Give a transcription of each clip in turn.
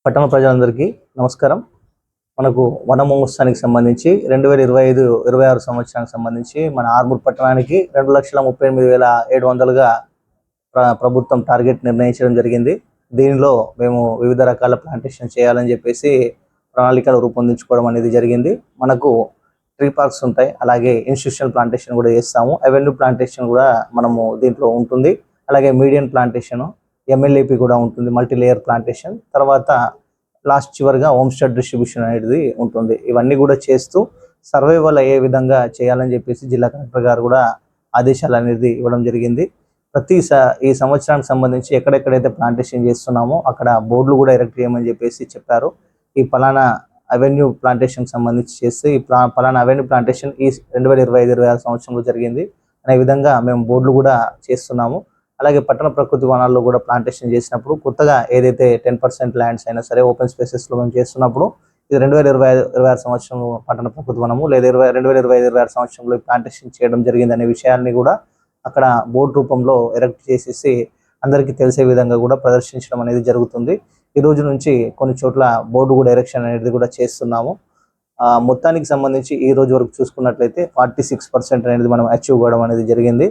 పట్టణ ప్రజలందరికీ నమస్కారం. మనకు వన మహోత్సవానికి సంబంధించి 2025-26 సంవత్సరానికి సంబంధించి మన ఆర్మూర్ పట్టణానికి 2,38,700గా ప్రభుత్వం టార్గెట్ నిర్ణయించడం జరిగింది. దీనిలో మేము వివిధ రకాల ప్లాంటేషన్ చేయాలని చెప్పేసి ప్రణాళికలు రూపొందించుకోవడం అనేది జరిగింది. మనకు ట్రీ పార్క్స్ ఉంటాయి, అలాగే ఇన్స్టిట్యూషనల్ ప్లాంటేషన్ కూడా చేస్తాము. అవెన్యూ ప్లాంటేషన్ కూడా మనము దీంట్లో ఉంటుంది. అలాగే మీడియం ప్లాంటేషన్, MLAP కూడా ఉంటుంది, మల్టీ లేయర్ ప్లాంటేషన్. తర్వాత లాస్ట్ చివరిగా హోమ్ స్టే డిస్ట్రిబ్యూషన్ అనేది ఉంటుంది. ఇవన్నీ కూడా చేస్తూ సర్వైవల్ అయ్యే విధంగా చేయాలని చెప్పేసి జిల్లా కలెక్టర్ గారు కూడా ఆదేశాలు అనేది ఇవ్వడం జరిగింది. ఈ సంవత్సరానికి సంబంధించి ఎక్కడెక్కడైతే ప్లాంటేషన్ చేస్తున్నామో అక్కడ బోర్డులు కూడా ఎరెక్ట్ చేయమని చెప్పేసి చెప్పారు. ఈ పలానా అవెన్యూ ప్లాంటేషన్ సంబంధించి చేస్తే ఈ పలానా అవెన్యూ ప్లాంటేషన్ ఈ 2025-26 సంవత్సరంలో జరిగింది అనే విధంగా మేము బోర్డులు కూడా చేస్తున్నాము. అలాగే పట్టణ ప్రకృతి వనాల్లో కూడా ప్లాంటేషన్ చేసినప్పుడు కొత్తగా ఏదైతే 10% ల్యాండ్స్ అయినా సరే ఓపెన్ స్పేసెస్లో మేము చేస్తున్నప్పుడు ఇది 2025-26 సంవత్సరం పట్టణ ప్రకృతి వనము లేదా 2025-26 సంవత్సరంలో ప్లాంటేషన్ చేయడం జరిగింది అనే విషయాన్ని కూడా అక్కడ బోర్డు రూపంలో ఎరెక్ట్ చేసేసి అందరికీ తెలిసే విధంగా కూడా ప్రదర్శించడం అనేది జరుగుతుంది. ఈ రోజు నుంచి కొన్ని చోట్ల బోర్డు కూడా ఎరెక్షన్ అనేది కూడా చేస్తున్నాము. మొత్తానికి సంబంధించి ఈ రోజు వరకు చూసుకున్నట్లయితే 46% అనేది మనం అచీవ్ కావడం అనేది జరిగింది.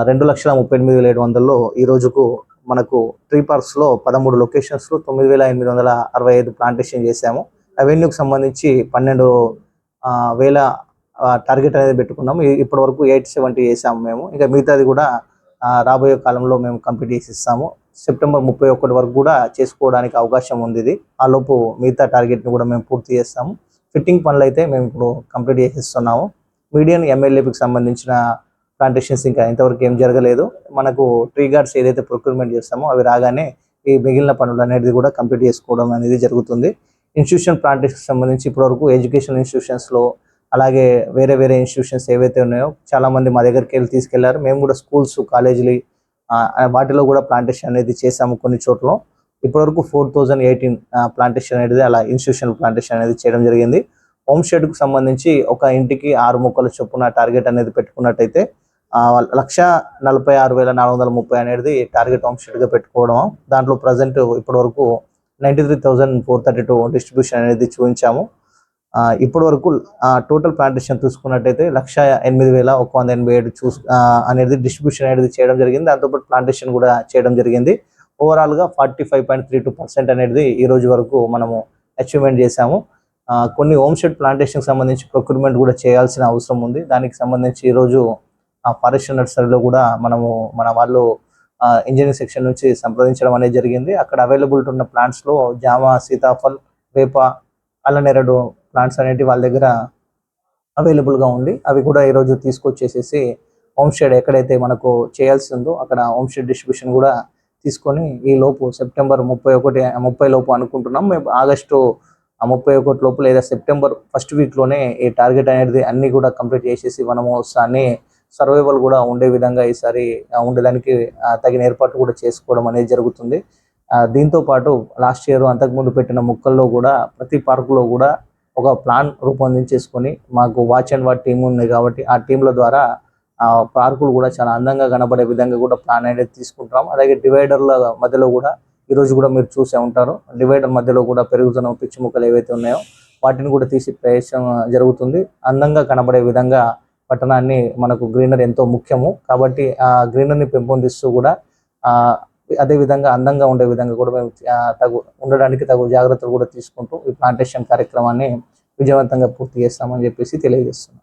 2,38,700లో ఈ రోజుకు మనకు ట్రీ పార్క్స్లో 13 లొకేషన్స్లో 9,865 ప్లాంటేషన్ చేశాము. అవెన్యూకి సంబంధించి 12,000 టార్గెట్ అనేది పెట్టుకున్నాము. ఇప్పటి వరకు 870 చేసాము మేము. ఇంకా మిగతాది కూడా రాబోయే కాలంలో మేము కంప్లీట్ చేసి ఇస్తాము. సెప్టెంబర్ 31 వరకు కూడా చేసుకోవడానికి అవకాశం ఉంది. ఇది ఆలోపు మిగతా టార్గెట్ని కూడా మేము పూర్తి చేస్తాము. ఫిట్టింగ్ పనులు అయితే మేము ఇప్పుడు కంప్లీట్ చేసిస్తున్నాము. మీడియం MLAPకి సంబంధించిన ప్లాంటేషన్స్ ఇంకా ఇంతవరకు ఏం జరగలేదు. మనకు ట్రీ గార్డ్స్ ఏదైతే ప్రొక్యూర్మెంట్ చేస్తామో అవి రాగానే ఈ మిగిలిన పనులు అనేది కూడా కంప్లీట్ చేసుకోవడం అనేది జరుగుతుంది. ఇన్స్టిట్యూషన్ ప్లాంటేషన్కి సంబంధించి ఇప్పటివరకు ఎడ్యుకేషన్ ఇన్స్టిట్యూషన్స్లో అలాగే వేరే వేరే ఇన్స్టిట్యూషన్స్ ఏవైతే ఉన్నాయో చాలామంది మా దగ్గరికి వెళ్ళి తీసుకెళ్లారు. మేము కూడా స్కూల్స్, కాలేజీలు వాటిలో కూడా ప్లాంటేషన్ అనేది చేసాము కొన్ని చోట్ల. ఇప్పటివరకు 4,018 ప్లాంటేషన్ అనేది అలా ఇన్స్టిట్యూషనల్ ప్లాంటేషన్ అనేది చేయడం జరిగింది. హోమ్ షెడ్కు సంబంధించి ఒక ఇంటికి 6 మొక్కల చొప్పున టార్గెట్ అనేది పెట్టుకున్నట్టయితే 1,46,430 అనేది టార్గెట్ హోమ్ షెడ్గా పెట్టుకోవడం. దాంట్లో ప్రజెంట్ ఇప్పటి వరకు 93,432 డిస్ట్రిబ్యూషన్ అనేది చూపించాము. ఇప్పటి వరకు టోటల్ ప్లాంటేషన్ చూసుకున్నట్టయితే 1,08,187 అనేది డిస్ట్రిబ్యూషన్ అనేది చేయడం జరిగింది. దాంతోపాటు ప్లాంటేషన్ కూడా చేయడం జరిగింది. ఓవరాల్గా 45.32% అనేది ఈ రోజు వరకు మనము అచీవ్మెంట్ చేశాము. కొన్ని హోమ్ షెడ్ ప్లాంటేషన్కి సంబంధించి ప్రొక్యూర్మెంట్ కూడా చేయాల్సిన అవసరం ఉంది. దానికి సంబంధించి ఈరోజు ఫారెస్ట్ నర్సరీలో కూడా మనము మన వాళ్ళు ఇంజనీరింగ్ సెక్షన్ నుంచి సంప్రదించడం అనేది జరిగింది. అక్కడ అవైలబిలిటీ ఉన్న ప్లాంట్స్లో జామ, సీతాఫల్, వేప, అల్లనేరేడు ప్లాంట్స్ అనేవి వాళ్ళ దగ్గర అవైలబుల్గా ఉంది. అవి కూడా ఈరోజు తీసుకొచ్చేసేసి హోమ్ షెడ్ ఎక్కడైతే మనకు చేయాల్సి ఉందో అక్కడ హోమ్ షెడ్ డిస్ట్రిబ్యూషన్ కూడా తీసుకొని ఈ లోపు సెప్టెంబర్ 30 లోపు అనుకుంటున్నాం. మేము ఆగస్టు 31 లోపు లేదా సెప్టెంబర్ ఫస్ట్ వీక్లోనే ఈ టార్గెట్ అనేది అన్నీ కూడా కంప్లీట్ చేసేసి వనమహోత్సవాన్ని సర్వైవల్ కూడా ఉండే విధంగా ఈసారి ఉండడానికి తగిన ఏర్పాటు కూడా చేసుకోవడం అనేది జరుగుతుంది. దీంతో పాటు లాస్ట్ ఇయర్ అంతకుముందు పెట్టిన మొక్కల్లో కూడా ప్రతి పార్కులో కూడా ఒక ప్లాన్ రూపొందించేసుకొని మాకు వాచ్ అండ్ వాచ్ టీం ఉంది కాబట్టి ఆ టీంల ద్వారా పార్కులు కూడా చాలా అందంగా కనబడే విధంగా కూడా ప్లాన్ అనేది తీసుకుంటాం. అలాగే డివైడర్ల మధ్యలో కూడా ఈరోజు కూడా మీరు చూసే ఉంటారు, డివైడర్ మధ్యలో కూడా పెరుగుతున్న పిచ్చి మొక్కలు ఏవైతే ఉన్నాయో వాటిని కూడా తీసి ప్రయత్నం జరుగుతుంది. అందంగా కనబడే విధంగా పట్టణాన్ని మనకు గ్రీనరీ ఎంతో ముఖ్యము కాబట్టి ఆ గ్రీనరీని పెంపొందిస్తూ కూడా అదేవిధంగా అందంగా ఉండే విధంగా కూడా మేము ఉండడానికి తగు జాగ్రత్తలు కూడా తీసుకుంటూ ఈ ప్లాంటేషన్ కార్యక్రమాన్ని విజయవంతంగా పూర్తి చేస్తామని చెప్పేసి తెలియజేస్తున్నాం.